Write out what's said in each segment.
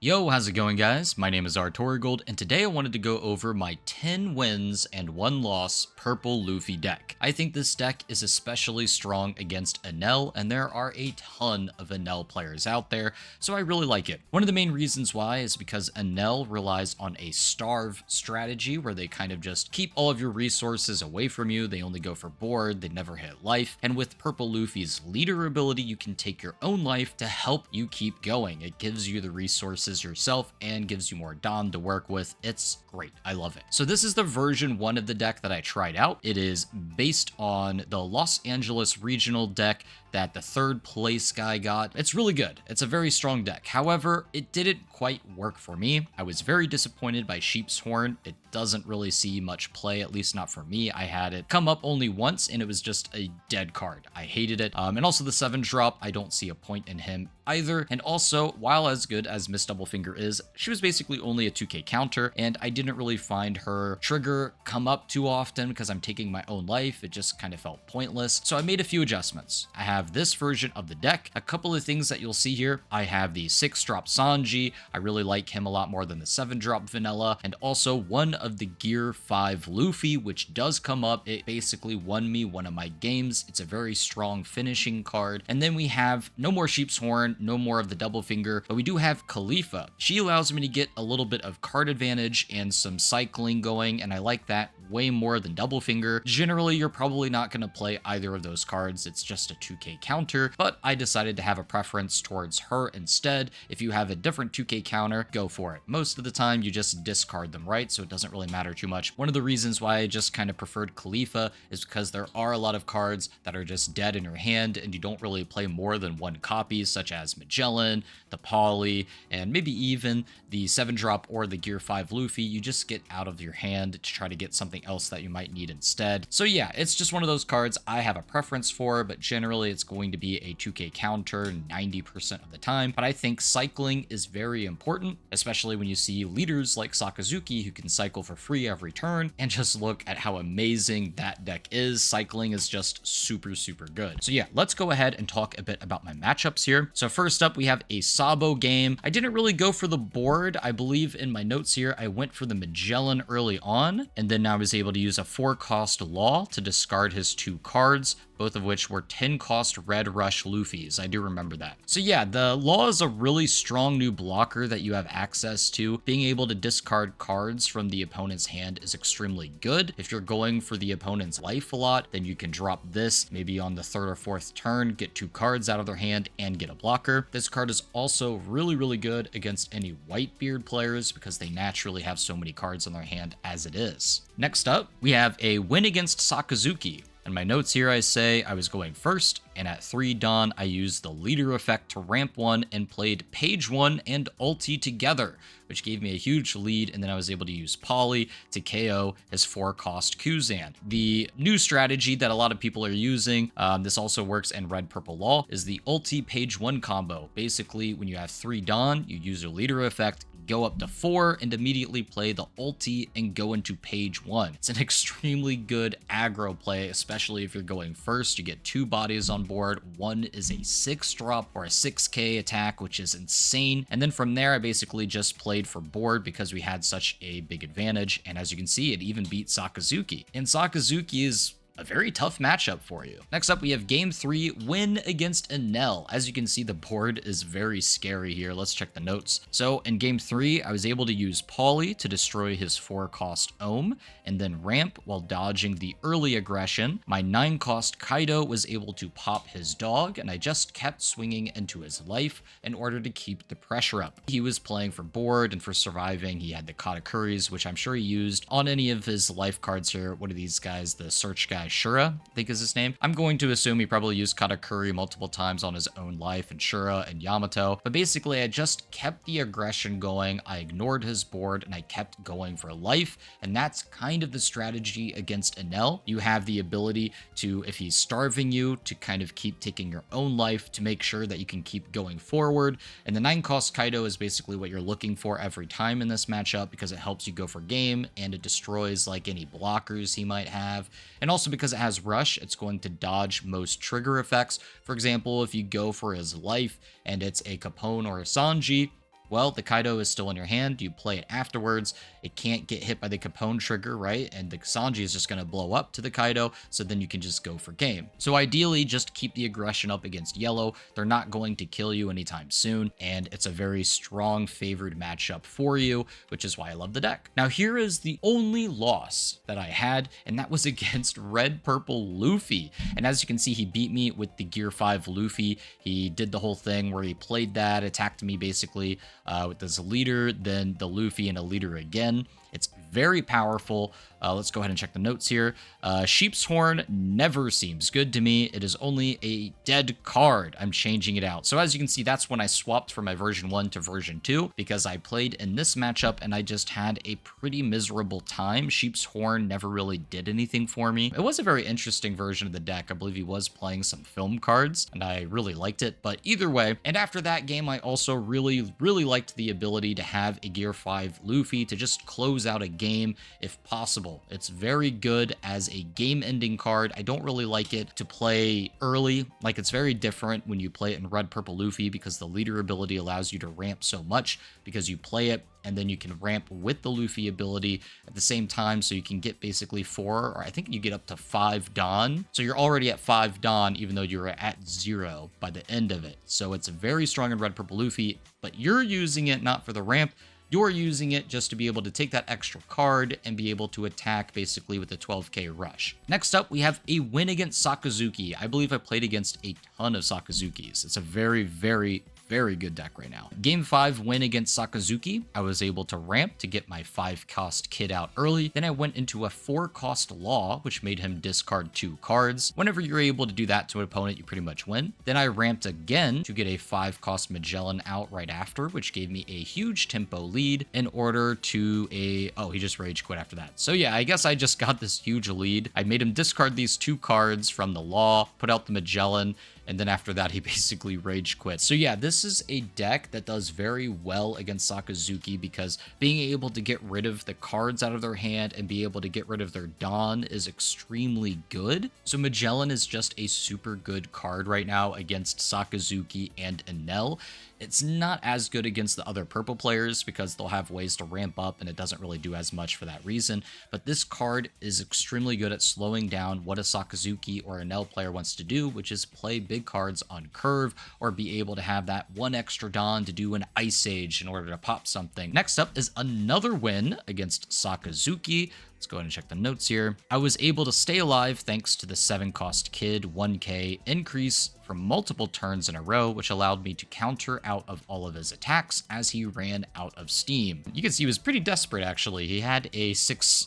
Yo, how's it going, guys? My name is Gold, and today I wanted to go over my 10 wins and 1 loss Purple Luffy deck. I think this deck is especially strong against Enel, and there are a ton of Enel players out there, so I really like it. One of the main reasons why is because Enel relies on a starve strategy, where they kind of just keep all of your resources away from you. They only go for board, they never hit life, and with Purple Luffy's leader ability, you can take your own life to help you keep going. It gives you the resources yourself and gives you more Dom to work with. It's great. I love it. So this is the version 1 of the deck that I tried out. It is based on the Los Angeles regional deck that the 3rd place guy got. It's really good. It's a very strong deck. However, it didn't quite work for me. I was very disappointed by Sheep's Horn. It doesn't really see much play, at least not for me. I had it come up only once and it was just a dead card. I hated it. And also the 7 drop, I don't see a point in him either. And also, while as good as Miss Doublefinger is, she was basically only a 2k counter, and I didn't really find her trigger come up too often because I'm taking my own life. It just kind of felt pointless. So I made a few adjustments. I have this version of the deck. A couple of things that you'll see here. I have the 6 drop Sanji. I really like him a lot more than the 7 drop Vanilla, and also one of the Gear 5 Luffy, which does come up. It basically won me one of my games. It's a very strong finishing card. And then we have no more Sheep's Horn, no more of the double finger, but we do have Khalifa. She allows me to get a little bit of card advantage and some cycling going, and I like that way more than double finger. Generally, you're probably not going to play either of those cards. It's just a 2k counter, but I decided to have a preference towards her instead. If you have a different 2k counter, go for it. Most of the time, you just discard them, right? So it doesn't really matter too much. One of the reasons why I just kind of preferred Khalifa is because there are a lot of cards that are just dead in your hand, and you don't really play more than 1 copy, such as Magellan, the Poly, and maybe even the 7 drop or the Gear 5 Luffy. You just get out of your hand to try to get something else that you might need instead. So yeah, it's just one of those cards I have a preference for, but generally it's going to be a 2k counter 90% of the time. But I think cycling is very important, especially when you see leaders like Sakazuki who can cycle for free every turn, and just look at how amazing that deck is. Cycling is just super good. So yeah, let's go ahead and talk a bit about my matchups here. So first up, we have a Sabo game. I didn't really go for the board. I believe in my notes here, I went for the Magellan early on, and then I was able to use a 4-cost Law to discard his 2 cards, both of which were 10-cost Red Rush Luffys. I do remember that. So yeah, the Law is a really strong new blocker that you have access to. Being able to discard cards from the opponent's hand is extremely good. If you're going for the opponent's life a lot, then you can drop this maybe on the 3rd or 4th turn, get 2 cards out of their hand, and get a blocker. This card is also really good against any Whitebeard players because they naturally have so many cards on their hand as it is. Next up, we have a win against Sakazuki. In my notes here, I say I was going first, and at 3 Dawn, I used the leader effect to ramp 1 and played Page 1 and Ulti together, which gave me a huge lead, and then I was able to use Poly to KO his 4-cost Kuzan. The new strategy that a lot of people are using, this also works in Red Purple Law, is the Ulti Page 1 combo. Basically, when you have 3 Dawn, you use your leader effect, go up to 4 and immediately play the ulti and go into Page 1. It's an extremely good aggro play, especially if you're going first. You get 2 bodies on board. One is a 6 drop or a 6k attack, which is insane. And then from there, I basically just played for board because we had such a big advantage. And as you can see, it even beat Sakazuki. And Sakazuki is a very tough matchup for you. Next up, we have game 3, win against Enel. As you can see, the board is very scary here. Let's check the notes. So in game 3, I was able to use Poly to destroy his 4-cost Ohm, and then ramp while dodging the early aggression. My 9-cost Kaido was able to pop his dog, and I just kept swinging into his life in order to keep the pressure up. He was playing for board, and for surviving, he had the Katakuris, which I'm sure he used on any of his life cards here. What are these guys? The search guy Shura, I think is his name. I'm going to assume he probably used Katakuri multiple times on his own life, and Shura and Yamato. But basically, I just kept the aggression going. I ignored his board, and I kept going for life. And that's kind of the strategy against Enel. You have the ability to, if he's starving you, to kind of keep taking your own life to make sure that you can keep going forward. And the 9-cost Kaido is basically what you're looking for every time in this matchup because it helps you go for game, and it destroys like any blockers he might have. And also because it has rush, it's going to dodge most trigger effects. For example, if you go for his life and it's a Capone or a Sanji, well, the Kaido is still in your hand. You play it afterwards. It can't get hit by the Capone trigger, right? And the Sanji is just going to blow up to the Kaido, so then you can just go for game. So ideally, just keep the aggression up against yellow. They're not going to kill you anytime soon, and it's a very strong favored matchup for you, which is why I love the deck. Now, here is the only loss that I had, and that was against Red Purple Luffy. And as you can see, he beat me with the Gear 5 Luffy. He did the whole thing where he played that, attacked me basically with this leader, then the Luffy and a leader again. It's very powerful. Let's go ahead and check the notes here. Sheep's Horn never seems good to me. It is only a dead card. I'm changing it out. So as you can see, that's when I swapped from my version 1 to version 2 because I played in this matchup and I just had a pretty miserable time. Sheep's Horn never really did anything for me. It was a very interesting version of the deck. I believe he was playing some film cards and I really liked it. But either way, and after that game, I also really liked the ability to have a Gear 5 Luffy to just close out a game if possible. It's very good as a game-ending card. I don't really like it to play early. Like, it's very different when you play it in Red Purple Luffy because the leader ability allows you to ramp so much because you play it and then you can ramp with the Luffy ability at the same time, so you can get basically 4, or I think you get up to 5 Dawn. So you're already at 5 Dawn, even though you're at 0 by the end of it. So it's very strong in Red Purple Luffy, but you're using it not for the ramp. You're using it just to be able to take that extra card and be able to attack basically with a 12k rush. Next up, we have a win against Sakazuki. I believe I played against a ton of Sakazukis. It's a very good deck right now. Game 5 win against Sakazuki. I was able to ramp to get my 5-cost kid out early. Then I went into a 4-cost Law, which made him discard 2 cards. Whenever you're able to do that to an opponent, you pretty much win. Then I ramped again to get a 5-cost Magellan out right after, which gave me a huge tempo lead in order to oh, he just rage quit after that. So yeah, I guess I just got this huge lead. I made him discard these 2 cards from the Law, put out the Magellan, and then after that, he basically rage quit. So yeah, this is a deck that does very well against Sakazuki because being able to get rid of the cards out of their hand and be able to get rid of their Dawn is extremely good. So Magellan is just a super good card right now against Sakazuki and Enel. It's not as good against the other purple players because they'll have ways to ramp up and it doesn't really do as much for that reason. But this card is extremely good at slowing down what a Sakazuki or Enel player wants to do, which is play big cards on curve or be able to have that 1 extra Dawn to do an Ice Age in order to pop something. Next up is another win against Sakazuki. Let's go ahead and check the notes here. I was able to stay alive thanks to the 7-cost kid 1k increase for multiple turns in a row, which allowed me to counter out of all of his attacks as he ran out of steam. You can see he was pretty desperate, actually. He had a 6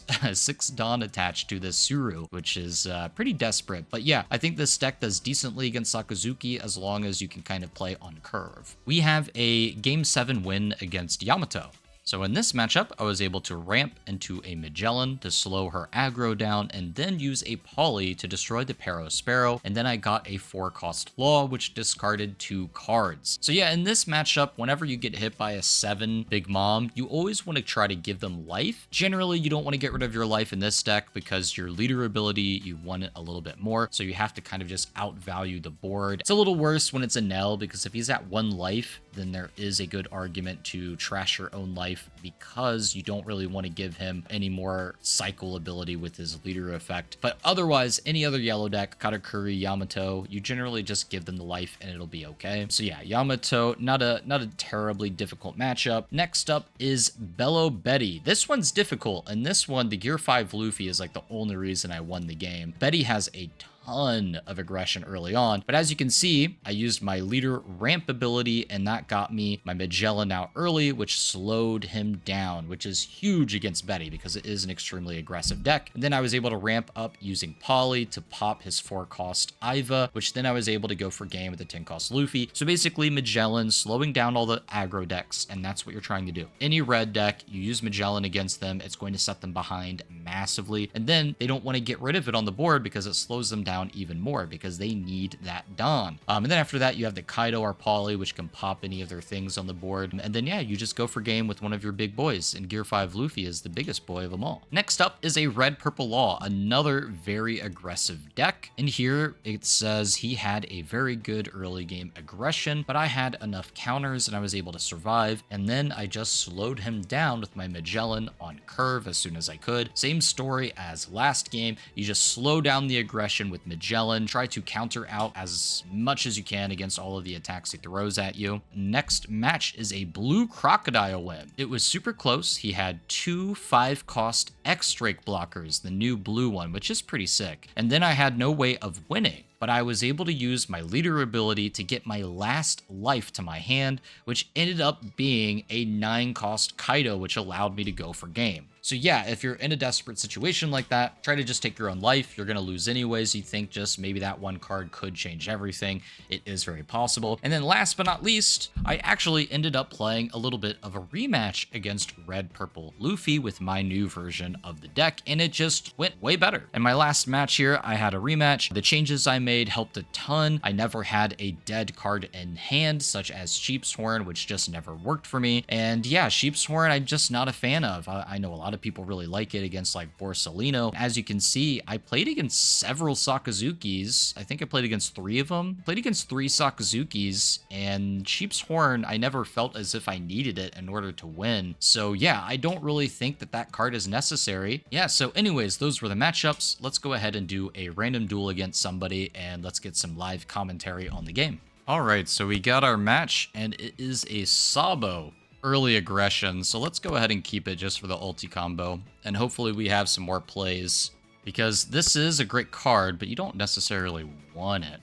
Dawn attached to this Suru, which is pretty desperate. But yeah, I think this deck does decently against Sakazuki as long as you can kind of play on curve. We have a Game 7 win against Yamato. So in this matchup, I was able to ramp into a Magellan to slow her aggro down and then use a Poly to destroy the Pero Sparrow, and then I got a 4-cost Law, which discarded 2 cards. So yeah, in this matchup, whenever you get hit by a 7 Big Mom, you always want to try to give them life. Generally, you don't want to get rid of your life in this deck because your leader ability, you want it a little bit more, so you have to kind of just outvalue the board. It's a little worse when it's a Nell because if he's at 1 life, then there is a good argument to trash your own life because you don't really want to give him any more cycle ability with his leader effect. But otherwise, any other yellow deck, Katakuri, Yamato, you generally just give them the life and it'll be okay. So yeah, Yamato, not a terribly difficult matchup. Next up is Bello Betty. This one's difficult, and this one, the Gear 5 Luffy is like the only reason I won the game. Betty has a ton of aggression early on, but as you can see, I used my leader ramp ability and that got me my Magellan out early, which slowed him down, which is huge against Betty because it is an extremely aggressive deck. And then I was able to ramp up using Poly to pop his 4-cost Iva, which then I was able to go for game with the 10-cost Luffy. So basically Magellan slowing down all the aggro decks, and that's what you're trying to do. Any red deck, you use Magellan against them, it's going to set them behind massively, and then they don't want to get rid of it on the board because it slows them down down even more because they need that Dawn. And then after that, you have the Kaido or Polly, which can pop any of their things on the board. And then, yeah, you just go for game with one of your big boys. And Gear 5 Luffy is the biggest boy of them all. Next up is a Red Purple Law, another very aggressive deck. And here it says he had a very good early game aggression, but I had enough counters and I was able to survive. And then I just slowed him down with my Magellan on curve as soon as I could. Same story as last game. You just slow down the aggression with Magellan, try to counter out as much as you can against all of the attacks he throws at you. Next match is a blue crocodile win. It was super close. He had 2 5-cost X-Drake blockers, the new blue one, which is pretty sick. And then I had no way of winning, but I was able to use my leader ability to get my last life to my hand, which ended up being a 9-cost Kaido, which allowed me to go for game. So yeah, if you're in a desperate situation like that, try to just take your own life. You're going to lose anyways. You think just maybe that one card could change everything. It is very possible. And then last but not least, I actually ended up playing a little bit of a rematch against Red Purple Luffy with my new version of the deck, and it just went way better. In my last match here, I had a rematch. The changes I made helped a ton. I never had a dead card in hand, such as Sheep's Horn, which just never worked for me. And yeah, Sheep's Horn, I'm just not a fan of. I know a lot of people really like it against like Borsalino. As you can see, I played against several Sakazukis. I think I played against 3 of them. Played against 3 Sakazukis, and Sheep's Horn, I never felt as if I needed it in order to win. So yeah, I don't really think that that card is necessary. Yeah, so anyways, those were the matchups. Let's go ahead and do a random duel against somebody, and let's get some live commentary on the game. All right, so we got our match, and it is a Sabo. Early aggression, so let's go ahead and keep it just for the ulti combo, and hopefully we have some more plays, because this is a great card, but you don't necessarily want it.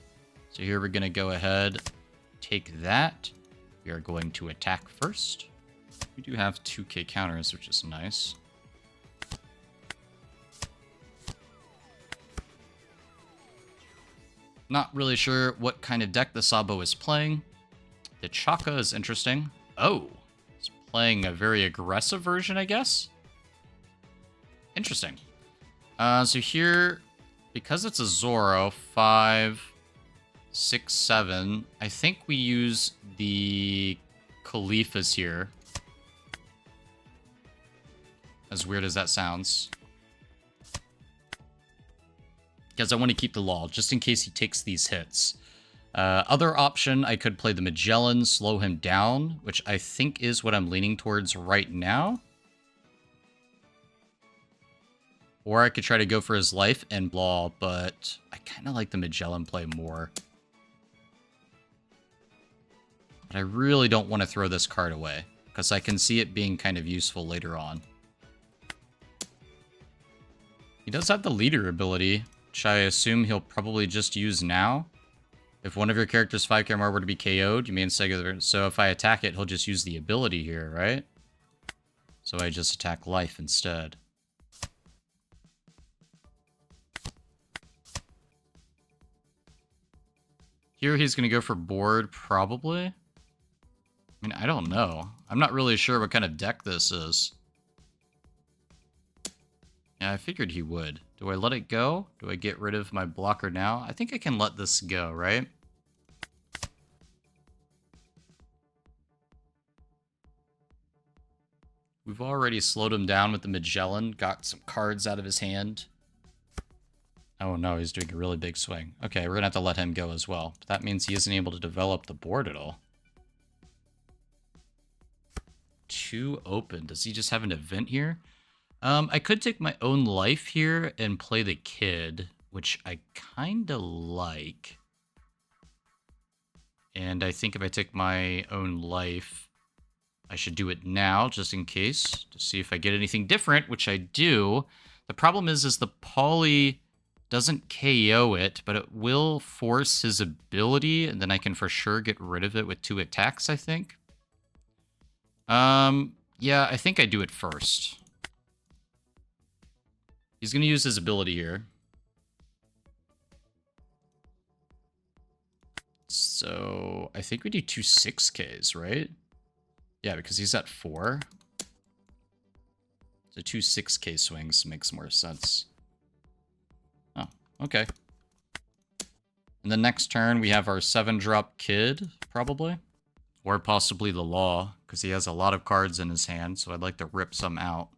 So here we're going to go ahead, take that. We are going to attack first. We do have 2k counters, which is nice. Not really sure what kind of deck the Sabo is playing. The Chaka is interesting. Oh! Playing a very aggressive version, I guess. Interesting. So here, because it's a Zoro, 5, 6, 7, I think we use the Khalifas here. As weird as that sounds. Because I want to keep the law, just in case he takes these hits. Other option, I could play the Magellan, slow him down, which I think is what I'm leaning towards right now. Or I could try to go for his life and law, but I kind of like the Magellan play more. But I really don't want to throw this card away, because I can see it being kind of useful later on. He does have the leader ability, which I assume he'll probably just use now. If one of your character's 5k or more were to be KO'd, you may instead. So if I attack it, he'll just use the ability here, right? So I just attack life instead. Here he's going to go for board, probably. I mean, I don't know. I'm not really sure what kind of deck this is. Yeah, I figured he would. Do I let it go? Do I get rid of my blocker now? I think I can let this go, right? We've already slowed him down with the Magellan, got some cards out of his hand. Oh no, he's doing a really big swing. Okay, we're gonna have to let him go as well. But that means he isn't able to develop the board at all. 2 open. Does he just have an event here? I could take my own life here and play the kid, which I kind of like. And I think if I take my own life, I should do it now, just in case, to see if I get anything different, which I do. The problem is the poly doesn't KO it, but it will force his ability, and then I can for sure get rid of it with 2 attacks, I think. Yeah, I think I do it first. He's going to use his ability here. So I think we do 2 6Ks, right? Yeah, because he's at 4. So 2 6K swings makes more sense. Oh, okay. And the next turn, we have our 7-drop Kid, probably. Or possibly the Law, because he has a lot of cards in his hand, so I'd like to rip some out.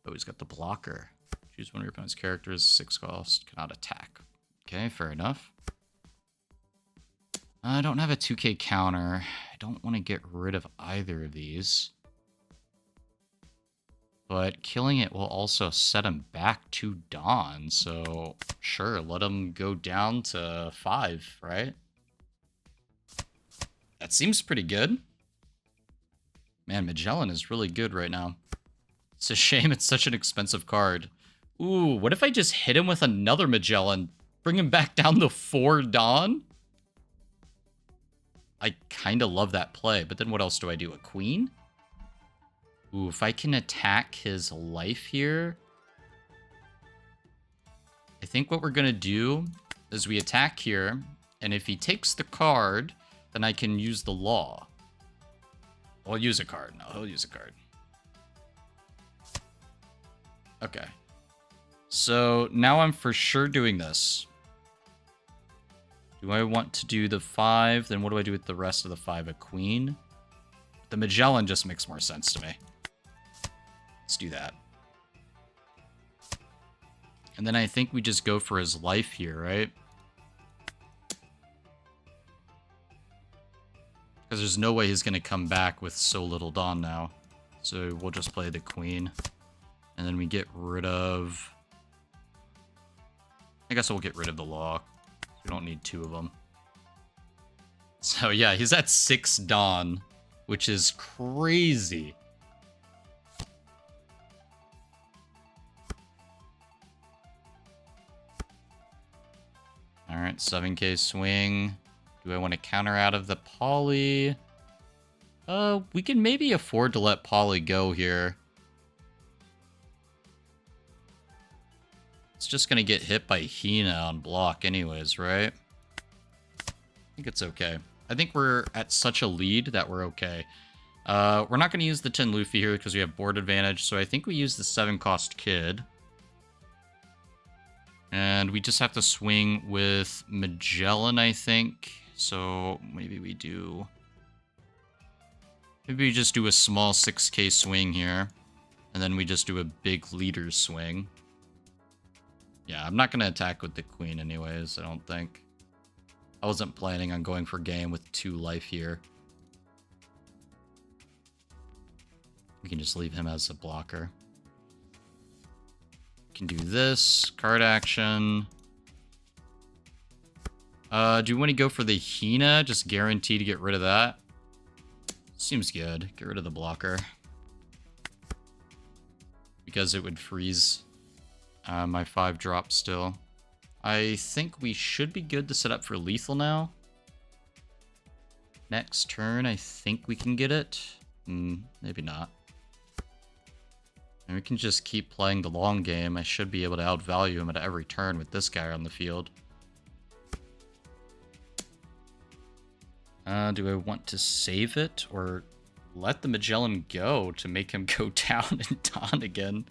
Oh, he's got the blocker. Choose one of your opponent's characters, 6 cost, cannot attack. Okay, fair enough. I don't have a 2k counter. I don't want to get rid of either of these. But killing it will also set him back to Dawn, so sure, let him go down to 5, right? That seems pretty good. Man, Magellan is really good right now. It's a shame it's such an expensive card. Ooh, what if I just hit him with another Magellan? Bring him back down to 4 Dawn? I kind of love that play, but then what else do I do? A Queen? Ooh, if I can attack his life here... I think what we're going to do is we attack here, and if he takes the card, then I can use the Law. I'll use a card. No, he'll use a card. Okay. So now I'm for sure doing this. Do I want to do the 5? Then what do I do with the rest of the 5? A Queen? The Magellan just makes more sense to me. Let's do that. And then I think we just go for his life here, right? Because there's no way he's going to come back with so little Dawn now. So we'll just play the Queen. And then we get rid of... I guess we'll get rid of the Law. We don't need 2 of them. So yeah, he's at 6 Dawn, which is crazy. Alright, 7k swing. Do I want to counter out of the Poly? We can maybe afford to let Poly go here. It's just going to get hit by Hina on block anyways, right? I think it's okay. I think we're at such a lead that we're okay. We're not going to use the 10 Luffy here because we have board advantage, so I think we use the 7-cost Kid. And we just have to swing with Magellan, I think. So maybe we do... Maybe we just do a small 6k swing here. And then we just do a big leader swing. Yeah, I'm not going to attack with the Queen anyways, I don't think. I wasn't planning on going for game with 2 life here. We can just leave him as a blocker. Can do this, card action. Do you want to go for the Hina? Just guarantee to get rid of that. Seems good. Get rid of the blocker. Because it would freeze my 5-drop still. I think we should be good to set up for lethal now. Next turn, I think we can get it. Maybe not. And we can just keep playing the long game. I should be able to outvalue him at every turn with this guy on the field. Do I want to save it or let the Magellan go to make him go down and Dawn again?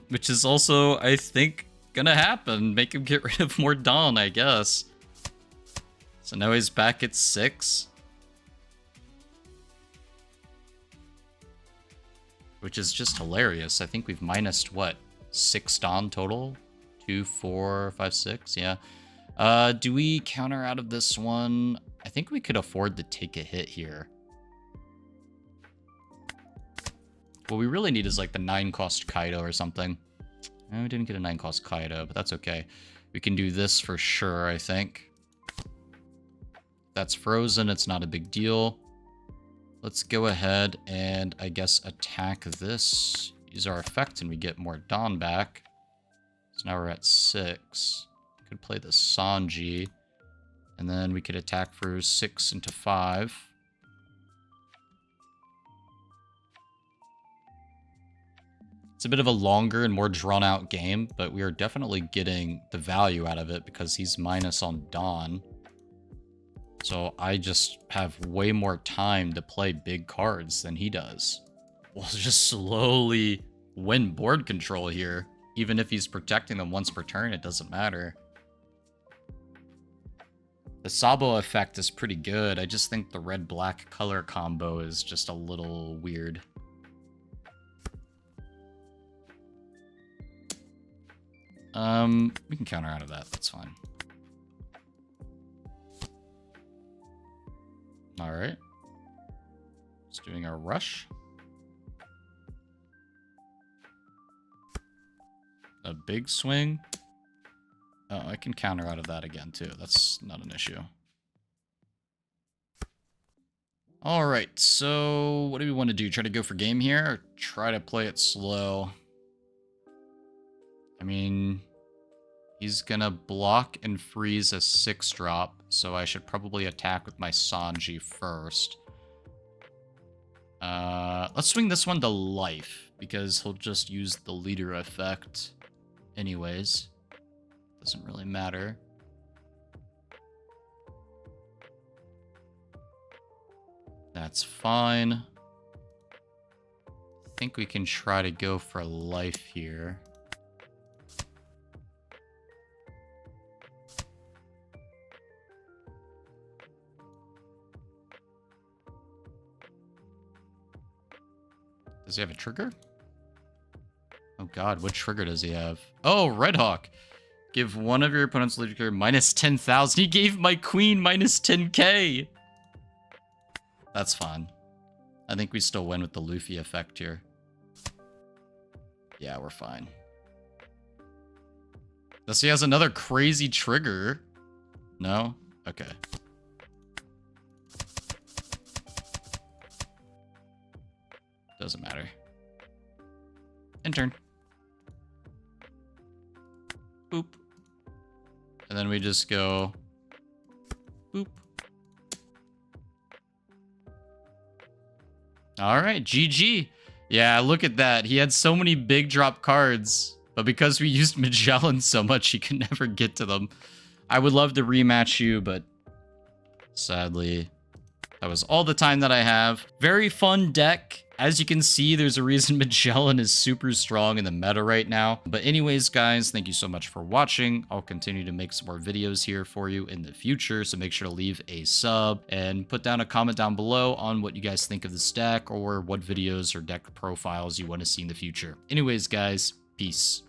Which is also, I think, gonna happen. Make him get rid of more Dawn, I guess. So now he's back at 6. Which is just hilarious. I think we've minused, what, 6 Dawn total? 2, 4, 5, 6, yeah. Do we counter out of this one? I think we could afford to take a hit here. What we really need is like the 9-cost Kaido or something. We didn't get a 9-cost Kaido, but that's okay. We can do this for sure, I think. That's frozen, it's not a big deal. Let's go ahead and, I guess, attack this. Use our effect and we get more Dawn back. So now we're at 6. Could play the Sanji. And then we could attack for 6 into 5. It's a bit of a longer and more drawn out game, but we are definitely getting the value out of it because he's minus on Dawn. So I just have way more time to play big cards than he does. We'll just slowly win board control here. Even if he's protecting them once per turn, it doesn't matter. The Sabo effect is pretty good. I just think the red-black color combo is just a little weird. We can counter out of that. That's fine. All right. Just doing our rush. A big swing. Oh, I can counter out of that again, too. That's not an issue. All right, so what do we want to do? Try to go for game here or try to play it slow? I mean, he's going to block and freeze a 6-drop, so I should probably attack with my Sanji first. Let's swing this one to life, because he'll just use the leader effect anyways. Doesn't really matter. That's fine. I think we can try to go for life here. Does he have a trigger? Oh god, what trigger does he have? Oh, Red Hawk. Give one of your opponent's leader card minus 10,000. He gave my queen minus 10k. That's fine. I think we still win with the Luffy effect here. Yeah, we're fine. Does he has another crazy trigger? No? Okay. Doesn't matter. End turn. Boop. And then we just go boop. All right, GG. Yeah, look at that. He had so many big drop cards, but because we used Magellan so much, he could never get to them. I would love to rematch you, but sadly, that was all the time that I have. Very fun deck. As you can see, there's a reason Magellan is super strong in the meta right now. But anyways, guys, thank you so much for watching. I'll continue to make some more videos here for you in the future, so make sure to leave a sub and put down a comment down below on what you guys think of this deck or what videos or deck profiles you want to see in the future. Anyways, guys, peace.